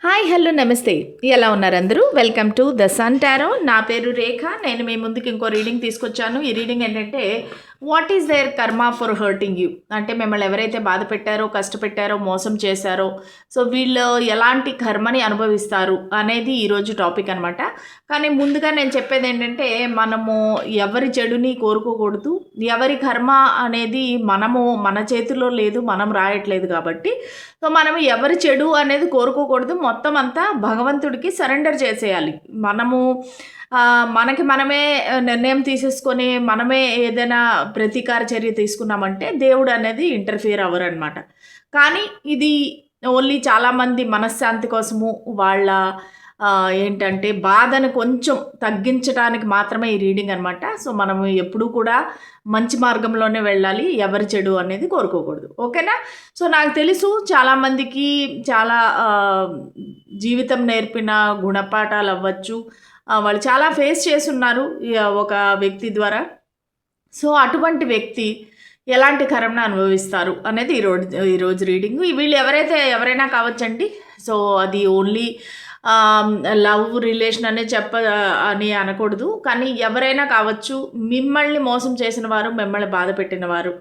Hi hello నమస్తే. ఎలా ఉన్నారు అందరూ? Welcome to the sun tarot. నా పేరు రేఖ. నేను మీ ముందుకు ఇంకో రీడింగ్ తీసుకొచ్చాను. ఈ రీడింగ్ ఏంటంటే వాట్ ఈస్ దేర్ కర్మ ఫర్ హర్టింగ్ యూ, అంటే మిమ్మల్ని ఎవరైతే బాధ పెట్టారో, కష్టపెట్టారో, మోసం చేశారో, సో వీళ్ళు ఎలాంటి కర్మని అనుభవిస్తారు అనేది ఈరోజు టాపిక్ అనమాట. కానీ ముందుగా నేను చెప్పేది ఏంటంటే మనము ఎవరి చెడుని కోరుకోకూడదు. ఎవరి కర్మ అనేది మన చేతిలో లేదు, మనం రాయట్లేదు కాబట్టి సో మనము ఎవరి చెడు అనేది కోరుకోకూడదు. మొత్తం అంతా భగవంతుడికి సరెండర్ చేసేయాలి. మనకి మనమే నిర్ణయం తీసేసుకొని మనమే ఏదైనా ప్రతీకార చర్య తీసుకున్నామంటే దేవుడు అనేది ఇంటర్ఫియర్ అవ్వరు అనమాట. కానీ ఇది ఓన్లీ చాలామంది మనశ్శాంతి కోసము వాళ్ళ ఏంటంటే బాధను కొంచెం తగ్గించడానికి మాత్రమే ఈ రీడింగ్ అనమాట. సో మనము ఎప్పుడూ కూడా మంచి మార్గంలోనే వెళ్ళాలి, ఎవరి చెడు అనేది కోరుకోకూడదు. ఓకేనా? సో నాకు తెలుసు చాలామందికి చాలా జీవితం నేర్పిన గుణపాఠాలు అవ్వచ్చు, వాళ్ళు చాలా ఫేస్ చేస్తున్నారు ఒక వ్యక్తి ద్వారా. సో అటువంటి వ్యక్తి ఎలాంటి కర్మను అనుభవిస్తారు అనేది ఈరోజు రీడింగ్. వీళ్ళు ఎవరైనా కావచ్చండి. సో అది ఓన్లీ లవ్ రిలేషన్ అనే అని అనకూడదు. కానీ ఎవరైనా కావచ్చు, మిమ్మల్ని మోసం చేసిన వారు, మిమ్మల్ని బాధ పెట్టిన వారు,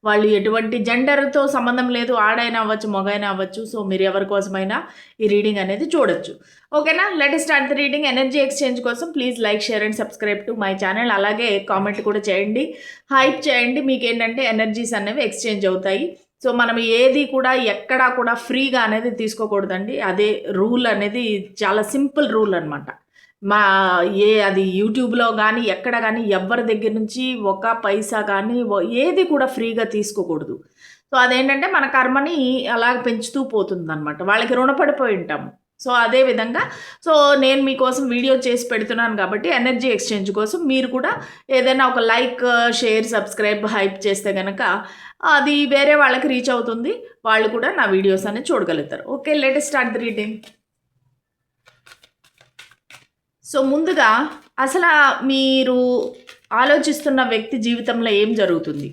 వాళ్ళు ఎటువంటి జెండర్తో సంబంధం లేదు, ఆడైనా అవ్వచ్చు, మగైనా అవ్వచ్చు. సో మీరు ఎవరి కోసమైనా ఈ రీడింగ్ అనేది చూడొచ్చు. ఓకేనా? Let us start the reading. Energy exchange కోసం please like, share and subscribe to my channel. అలాగే కామెంట్ కూడా చేయండి, హైప్ చేయండి. మీకు ఏంటంటే ఎనర్జీస్ అనేవి ఎక్స్చేంజ్ అవుతాయి. సో మనం ఏది కూడా ఎక్కడా కూడా ఫ్రీగా అనేది తీసుకోకూడదండి. అదే రూల్ అనేది చాలా సింపుల్ రూల్ అనమాట. అది యూట్యూబ్లో కానీ ఎక్కడ కానీ ఎవరి దగ్గర నుంచి ఒక పైసా కానీ ఏది కూడా ఫ్రీగా తీసుకోకూడదు. సో అదేంటంటే మన కర్మని అలా పెంచుతూ పోతుంది అనమాట. వాళ్ళకి రుణపడిపోయి ఉంటాము. సో అదేవిధంగా నేను మీకోసం వీడియో చేసి పెడుతున్నాను కాబట్టి ఎనర్జీ ఎక్స్చేంజ్ కోసం మీరు కూడా ఏదైనా ఒక లైక్, షేర్, సబ్స్క్రైబ్, హైప్ చేస్తే కనుక అది వేరే వాళ్ళకి రీచ్ అవుతుంది. వాళ్ళు కూడా నా వీడియోస్ అనేది చూడగలుగుతారు. Okay, let us start the reading. So ముందుగా అసలు మీరు ఆలోచిస్తున్న వ్యక్తి జీవితంలో ఏం జరుగుతుంది?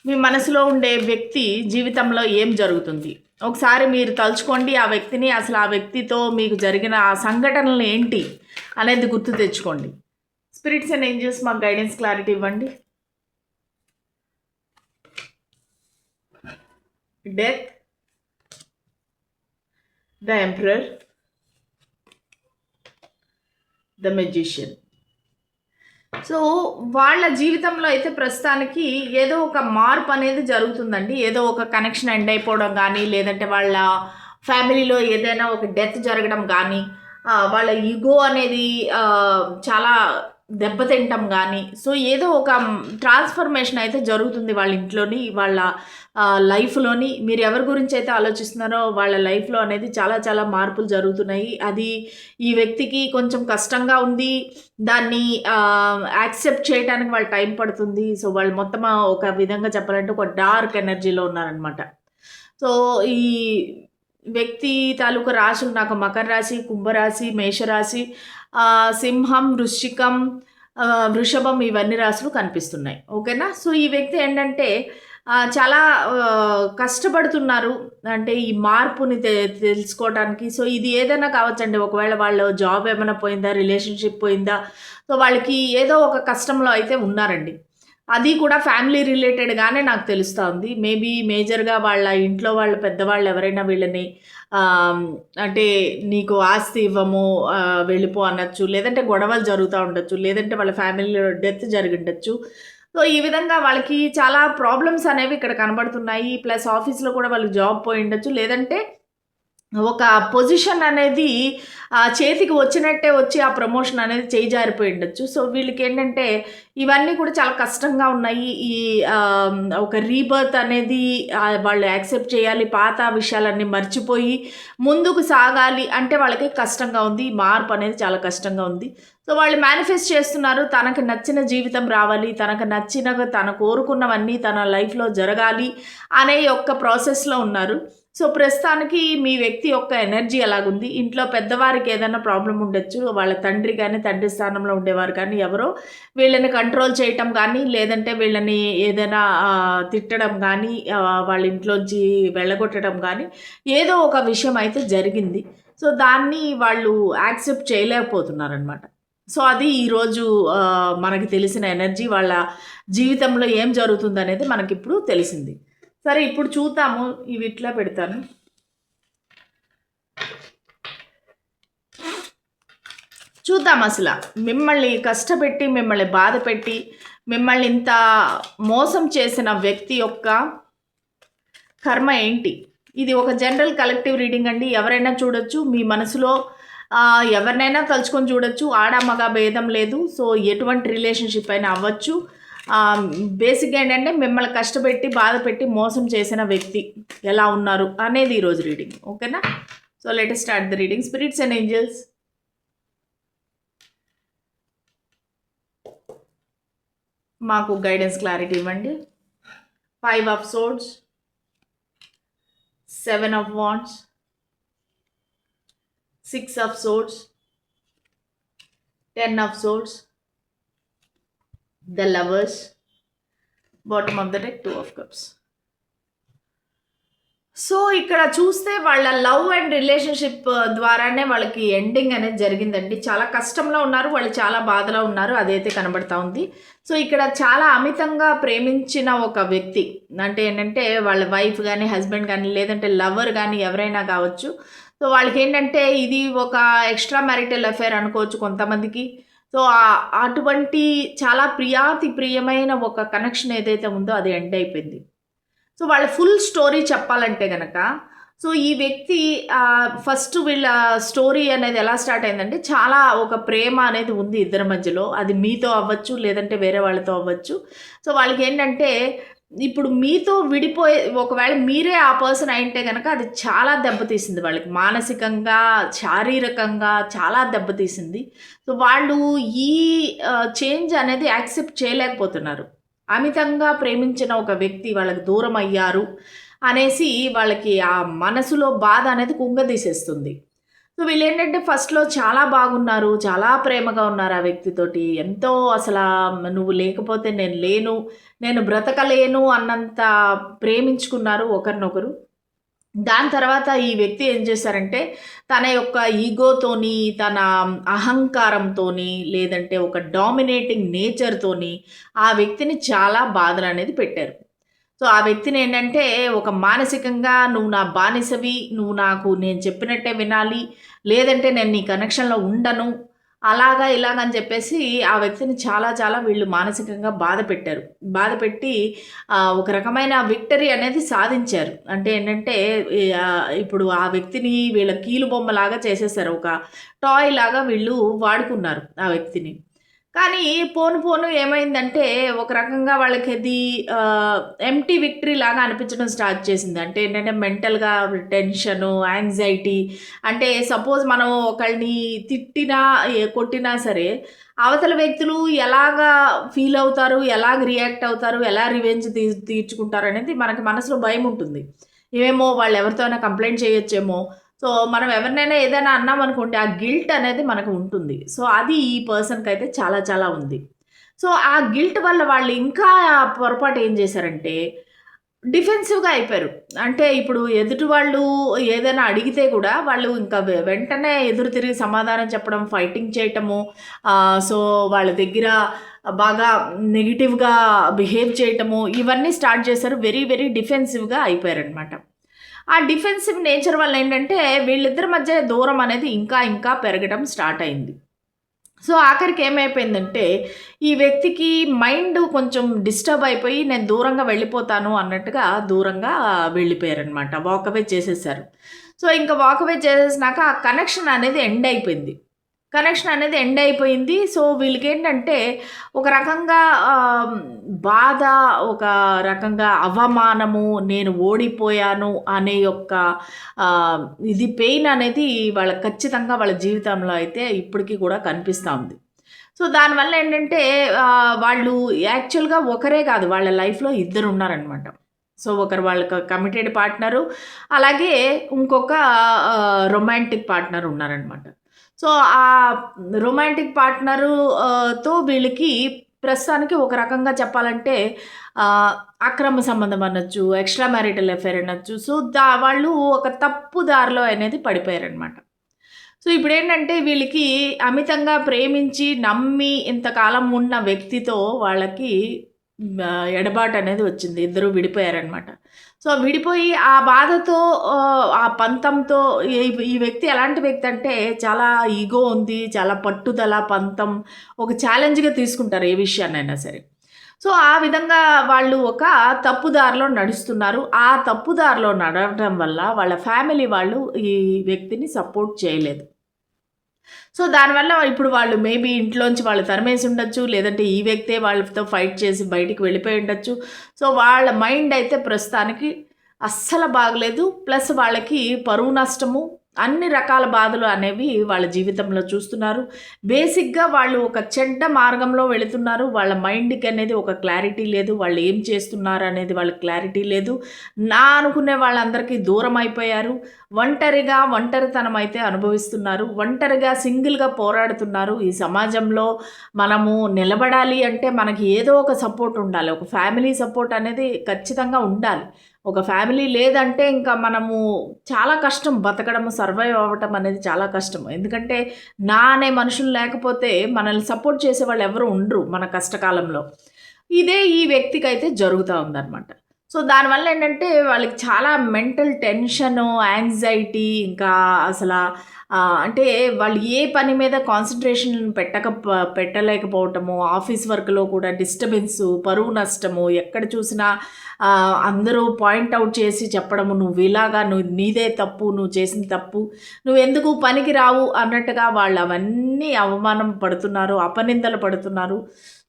మీ మనసులో ఉండే వ్యక్తి జీవితంలో ఏం జరుగుతుంది? ఒకసారి మీరు తలుచుకోండి ఆ వ్యక్తిని. అసలు ఆ వ్యక్తితో మీకు జరిగిన ఆ సంఘటనలు ఏంటి అనేది గుర్తు తెచ్చుకోండి. స్పిరిట్స్ అండ్ ఏంజల్స్ మాకు గైడెన్స్, క్లారిటీ ఇవ్వండి. Death, the emperor, the magician. So వాళ్ళ జీవితంలో అయితే ప్రస్తుతానికి ఏదో ఒక మార్పు అనేది జరుగుతుందండి. ఏదో ఒక కనెక్షన్ ఎండ్ అయిపోవడం కానీ, లేదంటే వాళ్ళ ఫ్యామిలీలో ఏదైనా ఒక డెత్ జరగడం కానీ, వాళ్ళ ఈగో అనేది చాలా దెబ్బతింటాం కానీ, సో ఏదో ఒక ట్రాన్స్ఫర్మేషన్ అయితే జరుగుతుంది వాళ్ళ ఇంట్లోని, వాళ్ళ లైఫ్లోని. మీరు ఎవరి గురించి అయితే ఆలోచిస్తున్నారో వాళ్ళ లైఫ్లో అనేది చాలా చాలా మార్పులు జరుగుతున్నాయి. అది ఈ వ్యక్తికి కొంచెం కష్టంగా ఉంది. దాన్ని యాక్సెప్ట్ చేయడానికి వాళ్ళ టైం పడుతుంది. సో వాళ్ళు మొత్తం ఒక విధంగా చెప్పాలంటే ఒక డార్క్ ఎనర్జీలో ఉన్నారనమాట. సో ఈ వ్యక్తి తాలూకు రాశులు నాకు మకర రాశి, కుంభరాశి, మేషరాశి, సింహం, వృశ్చికం, వృషభం, ఇవన్నీ రాశులు కనిపిస్తున్నాయి. ఓకేనా? సో ఈ వ్యక్తి ఏంటంటే చాలా కష్టపడుతున్నారు, అంటే ఈ మార్పుని తెలుసుకోవడానికి. సో ఇది ఏదైనా కావచ్చండి. ఒకవేళ వాళ్ళ జాబ్ ఏమైనా పోయిందా, రిలేషన్షిప్ పోయిందా, సో వాళ్ళకి ఏదో ఒక కష్టంలో అయితే ఉన్నారండి. అది కూడా ఫ్యామిలీ రిలేటెడ్గానే నాకు తెలుస్తూ ఉంది. మేబీ మేజర్గా వాళ్ళ ఇంట్లో వాళ్ళ పెద్దవాళ్ళు ఎవరైనా వీళ్ళని అంటే నీకు ఆస్తి ఇవ్వము, వెళ్ళిపో అనొచ్చు, లేదంటే గొడవలు జరుగుతూ ఉండొచ్చు, లేదంటే వాళ్ళ ఫ్యామిలీలో డెత్ జరిగి ఉండొచ్చు. సో ఈ విధంగా వాళ్ళకి చాలా ప్రాబ్లమ్స్ అనేవి ఇక్కడ కనబడుతున్నాయి. ప్లస్ ఆఫీస్లో కూడా వాళ్ళకి జాబ్ పోయి ఉండొచ్చు, లేదంటే ఒక పొజిషన్ అనేది చేతికి వచ్చినట్టే వచ్చి ఆ ప్రమోషన్ అనేది చేజారిపోయి ఉండొచ్చు. సో వీళ్ళకి ఏంటంటే ఇవన్నీ కూడా చాలా కష్టంగా ఉన్నాయి. ఈ ఒక రీబర్త్ అనేది వాళ్ళు యాక్సెప్ట్ చేయాలి. పాత విషయాలన్నీ మర్చిపోయి ముందుకు సాగాలి అంటే వాళ్ళకి కష్టంగా ఉంది. మార్పు అనేది చాలా కష్టంగా ఉంది. సో వాళ్ళు మేనిఫెస్ట్ చేస్తున్నారు, తనకు నచ్చిన జీవితం రావాలి, తను కోరుకున్నవన్నీ తన లైఫ్లో జరగాలి అనే ఒక ప్రాసెస్లో ఉన్నారు. సో ప్రస్తుతానికి మీ వ్యక్తి యొక్క ఎనర్జీ ఎలాగుంది, ఇంట్లో పెద్దవారికి ఏదైనా ప్రాబ్లం ఉండొచ్చు, వాళ్ళ తండ్రి కానీ తండ్రి స్థానంలో ఉండేవారు కానీ ఎవరో వీళ్ళని కంట్రోల్ చేయటం కానీ లేదంటే వీళ్ళని ఏదైనా తిట్టడం కానీ వాళ్ళ ఇంట్లోంచి వెళ్ళగొట్టడం కానీ ఏదో ఒక విషయం అయితే జరిగింది. సో దాన్ని వాళ్ళు యాక్సెప్ట్ చేయలేకపోతున్నారనమాట. సో అది ఈరోజు మనకి తెలిసిన ఎనర్జీ, వాళ్ళ జీవితంలో ఏం జరుగుతుందనేది మనకిప్పుడు తెలిసింది. సరే ఇప్పుడు చూద్దాము, ఇవి ఇట్లా పెడతాను. చూద్దాం అసలు మిమ్మల్ని కష్టపెట్టి మిమ్మల్ని బాధ పెట్టి మిమ్మల్ని ఇంత మోసం చేసిన వ్యక్తి యొక్క కర్మ ఏంటి. ఇది ఒక జనరల్ కలెక్టివ్ రీడింగ్ అండి, ఎవరైనా చూడొచ్చు. మీ మనసులో ఎవరినైనా తలుచుకొని చూడొచ్చు, ఆడ మగ భేదం లేదు. సో ఎటువంటి రిలేషన్షిప్ అయినా అవ్వచ్చు. బేసిక్గా ఏంటంటే మిమ్మల్ని కష్టపెట్టి బాధ పెట్టి మోసం చేసిన వ్యక్తి ఎలా ఉన్నారు అనేది ఈరోజు రీడింగ్. ఓకేనా? So let us start the reading. Spirits and angels, మాకు గైడెన్స్ క్లారిటీ ఇవ్వండి. 5 of swords, 7 of wands, 6 of swords, 10 of swords, the lovers, bottom of the deck 2 of cups. So ఇక్కడ చూస్తే వాళ్ళ లవ్ అండ్ రిలేషన్షిప్ ద్వారానే వాళ్ళకి ending అనేది జరిగిందండి. చాలా కష్టంలో ఉన్నారు, వాళ్ళు చాలా బాధలో ఉన్నారు, అదైతే కనబడతా ఉంది. సో ఇక్కడ చాలా అమితంగా ప్రేమించిన ఒక వ్యక్తి, అంటే ఏంటంటే వాళ్ళ వైఫ్ కానీ హస్బెండ్ కానీ లేదంటే లవర్ కానీ ఎవరైనా కావచ్చు. సో వాళ్ళకి ఏంటంటే ఇది ఒక ఎక్స్ట్రా మ్యారిటల్ అఫేర్ అనుకోవచ్చు కొంతమందికి. సో అటువంటి చాలా ప్రియమైన ఒక కనెక్షన్ ఏదైతే ఉందో అది ఎండ్ అయిపోయింది. సో వాళ్ళ ఫుల్ స్టోరీ చెప్పాలంటే కనుక, సో ఈ వ్యక్తి ఫస్ట్ వీళ్ళ స్టోరీ అనేది ఎలా స్టార్ట్ అయిందంటే, చాలా ఒక ప్రేమ అనేది ఉంది ఇద్దరి మధ్యలో. అది మీతో అవ్వచ్చు లేదంటే వేరే వాళ్ళతో అవ్వచ్చు. సో వాళ్ళకి ఏంటంటే ఇప్పుడు మీతో విడిపోయే, ఒకవేళ మీరే ఆ పర్సన్ అయింటే కనుక అది చాలా దెబ్బతీసింది వాళ్ళకి, మానసికంగా శారీరకంగా చాలా దెబ్బతీసింది. సో వాళ్ళు ఈ చేంజ్ అనేది యాక్సెప్ట్ చేయలేకపోతున్నారు. అమితంగా ప్రేమించిన ఒక వ్యక్తి వాళ్ళకి దూరం అయ్యారు అనేసి వాళ్ళకి ఆ మనసులో బాధ అనేది కుంగదీసేస్తుంది. సో వీళ్ళు ఏంటంటే ఫస్ట్లో చాలా బాగున్నారు, చాలా ప్రేమగా ఉన్నారు ఆ వ్యక్తితోటి. ఎంతో అసలు నువ్వు లేకపోతే నేను లేను, నేను బ్రతకలేను అన్నంత ప్రేమించుకున్నారు ఒకరినొకరు. దాని తర్వాత ఈ వ్యక్తి ఏం చేశారంటే తన యొక్క ఈగోతోని, తన అహంకారంతోని, లేదంటే ఒక డామినేటింగ్ నేచర్తోని ఆ వ్యక్తిని చాలా బాధలు అనేది పెట్టారు. సో ఆ వ్యక్తిని ఏంటంటే ఒక మానసికంగా నువ్వు నా బానిసవి, నువ్వు నాకు నేను చెప్పినట్టే వినాలి, లేదంటే నేను నీ కనెక్షన్లో ఉండను, అలాగా ఇలాగని చెప్పేసి ఆ వ్యక్తిని చాలా వీళ్ళు మానసికంగా బాధ పెట్టారు. బాధ పెట్టి ఒక రకమైన విక్టరీ అనేది సాధించారు. అంటే ఏంటంటే ఇప్పుడు ఆ వ్యక్తిని వీళ్ళ కీలు బొమ్మలాగా చేసేసారు, ఒక టాయ్ లాగా వీళ్ళు వాడుకున్నారు ఆ వ్యక్తిని. కానీ పోను ఏమైందంటే ఒక రకంగా వాళ్ళకి అది ఎంప్టీ విక్టరీ లాగా అనిపించడం స్టార్ట్ చేసింది. అంటే ఏంటంటే మెంటల్గా టెన్షను, యాంగ్జైటీ. అంటే సపోజ్ మనం ఒకళ్ళని తిట్టినా కొట్టినా సరే అవతల వ్యక్తులు ఎలాగా ఫీల్ అవుతారు, ఎలాగ రియాక్ట్ అవుతారు, ఎలా రివెంజ్ తీర్చుకుంటారు అనేది మనకి మనసులో భయం ఉంటుంది. ఏమేమో వాళ్ళు ఎవరితో అయినా కంప్లైంట్ చేయొచ్చేమో. సో మనం ఎవరినైనా ఏదైనా అన్నామనుకోండి ఆ గిల్ట్ అనేది మనకు ఉంటుంది. సో అది ఈ పర్సన్కి అయితే చాలా ఉంది. సో ఆ గిల్ట్ వల్ల వాళ్ళు ఇంకా పొరపాటు ఏం చేశారంటే డిఫెన్సివ్గా అయిపోయారు. అంటే ఇప్పుడు ఎదుటి వాళ్ళు ఏదైనా అడిగితే కూడా వాళ్ళు ఇంకా వెంటనే ఎదురు తిరిగి సమాధానం చెప్పడం, ఫైటింగ్ చేయటము, సో వాళ్ళ దగ్గర బాగా నెగిటివ్గా బిహేవ్ చేయటము, ఇవన్నీ స్టార్ట్ చేశారు. వెరీ డిఫెన్సివ్గా అయిపోయారనమాట. ఆ డిఫెన్సివ్ నేచర్ వల్ల ఏంటంటే వీళ్ళిద్దరి మధ్య దూరం అనేది ఇంకా పెరగడం స్టార్ట్ అయింది. సో ఆఖరికి ఏమైపోయిందంటే ఈ వ్యక్తికి మైండ్ కొంచెం డిస్టర్బ్ అయిపోయి నేను దూరంగా వెళ్ళిపోతాను అన్నట్టుగా దూరంగా వెళ్ళిపోయారనమాట. వాకవే చేసేసారు. సో ఇంకా వాకవే చేసేసినాక ఆ కనెక్షన్ అనేది ఎండ్ అయిపోయింది. సో వీళ్ళకి ఏంటంటే ఒక రకంగా బాధ, ఒక రకంగా అవమానము, నేను ఓడిపోయాను అనే యొక్క ఇది పెయిన్ అనేది వాళ్ళకి ఖచ్చితంగా వాళ్ళ జీవితంలో అయితే ఇప్పటికీ కూడా కనిపిస్తూ ఉంది. సో దానివల్ల ఏంటంటే వాళ్ళు యాక్చువల్గా ఒకరే కాదు, వాళ్ళ లైఫ్లో ఇద్దరు ఉన్నారనమాట. సో ఒకరు వాళ్ళకి కమిటెడ్ పార్ట్నరు, అలాగే ఇంకొక రొమాంటిక్ పార్ట్నర్ ఉన్నారనమాట. సో ఆ రొమాంటిక్ పార్ట్నరు తో వీళ్ళకి ప్రస్తుతానికి ఒక రకంగా చెప్పాలంటే అక్రమ సంబంధం అనొచ్చు, ఎక్స్ట్రా మ్యారిటల్ అఫైర్ అనొచ్చు. సో వాళ్ళు ఒక తప్పు దారిలో అనేది పడిపోయారనమాట. సో ఇప్పుడేంటంటే వీళ్ళకి అమితంగా ప్రేమించి, నమ్మి ఇంతకాలం ఉన్న వ్యక్తితో వాళ్ళకి ఎడబాటు అనేది వచ్చింది. ఇద్దరు విడిపోయారనమాట. సో విడిపోయి ఆ బాధతో ఆ పంతంతో ఈ వ్యక్తి ఎలాంటి వ్యక్తి అంటే చాలా ఈగో ఉంది, చాలా పట్టుదల, పంతం, ఒక ఛాలెంజ్‌గా తీసుకుంటారు ఏ విషయాన్నైనా సరే. సో ఆ విధంగా వాళ్ళు ఒక తప్పుదారిలో నడుస్తున్నారు. ఆ తప్పుదారిలో నడవడం వల్ల వాళ్ళ ఫ్యామిలీ వాళ్ళు ఈ వ్యక్తిని సపోర్ట్ చేయలేదు. సో దానివల్ల ఇప్పుడు వాళ్ళు మేబీ ఇంట్లోంచి వాళ్ళు తరిమేసి ఉండొచ్చు, లేదంటే ఈ వ్యక్తే వాళ్ళతో ఫైట్ చేసి బయటికి వెళ్ళిపోయి ఉండొచ్చు. సో వాళ్ళ మైండ్ అయితే ప్రస్తుతానికి అస్సలు బాగలేదు. ప్లస్ వాళ్ళకి పరువు నష్టము, అన్ని రకాల బాధలు అనేవి వాళ్ళ జీవితంలో చూస్తున్నారు. బేసిక్‌గా వాళ్ళు ఒక చెడ్డ మార్గంలో వెళుతున్నారు. వాళ్ళ మైండ్‌కి అనేది ఒక క్లారిటీ లేదు. వాళ్ళు ఏం చేస్తున్నారు అనేది వాళ్ళకి క్లారిటీ లేదు. నా అనుకునే వాళ్ళందరికీ దూరం అయిపోయారు. ఒంటరితనం అయితే అనుభవిస్తున్నారు. ఒంటరిగా సింగిల్‌గా పోరాడుతున్నారు. ఈ సమాజంలో మనము నిలబడాలి అంటే మనకి ఏదో ఒక సపోర్ట్ ఉండాలి. ఒక ఫ్యామిలీ సపోర్ట్ అనేది ఖచ్చితంగా ఉండాలి. ఒక ఫ్యామిలీ లేదంటే ఇంకా మనము చాలా కష్టం బతకడము, సర్వైవ్ అవ్వటం అనేది చాలా కష్టం. ఎందుకంటే అనే మనుషులు లేకపోతే మనల్ని సపోర్ట్ చేసేవాళ్ళు ఎవరు ఉండరు మన కష్టకాలంలో. ఇదే ఈ వ్యక్తికైతే జరుగుతూ ఉందన్నమాట. సో దానివల్ల ఏంటంటే వాళ్ళకి చాలా మెంటల్ టెన్షను, యాంగ్జైటీ, ఇంకా అసల అంటే వాళ్ళు ఏ పని మీద కాన్సంట్రేషన్ పెట్టలేకపోవటము, ఆఫీస్ వర్క్‌లో కూడా డిస్టర్బెన్సు, పరువు నష్టము, ఎక్కడ చూసినా అందరూ పాయింట్ అవుట్ చేసి చెప్పడము, నువ్వు నీదే తప్పు, నువ్వు చేసింది తప్పు, నువ్వెందుకు పనికి రావు అన్నట్టుగా వాళ్ళు అవన్నీ అవమానం పడుతున్నారు, అపనిందలు పడుతున్నారు.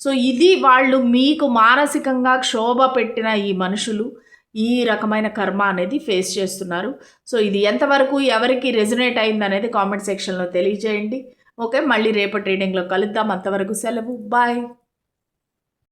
సో ఇది వాళ్ళు మీకు మానసికంగా క్షోభ పెట్టిన ఈ మనుషులు ఈ రకమైన కర్మ అనేది ఫేస్ చేస్తున్నారు. సో ఇది ఎంతవరకు ఎవరికి రెజొనేట్ అయిందనేది కామెంట్ సెక్షన్‌లో తెలియజేయండి. ఓకే. మళ్ళీ రేపటి రీడింగ్‌లో కలుద్దాం. అంతవరకు సెలవు. బాయ్.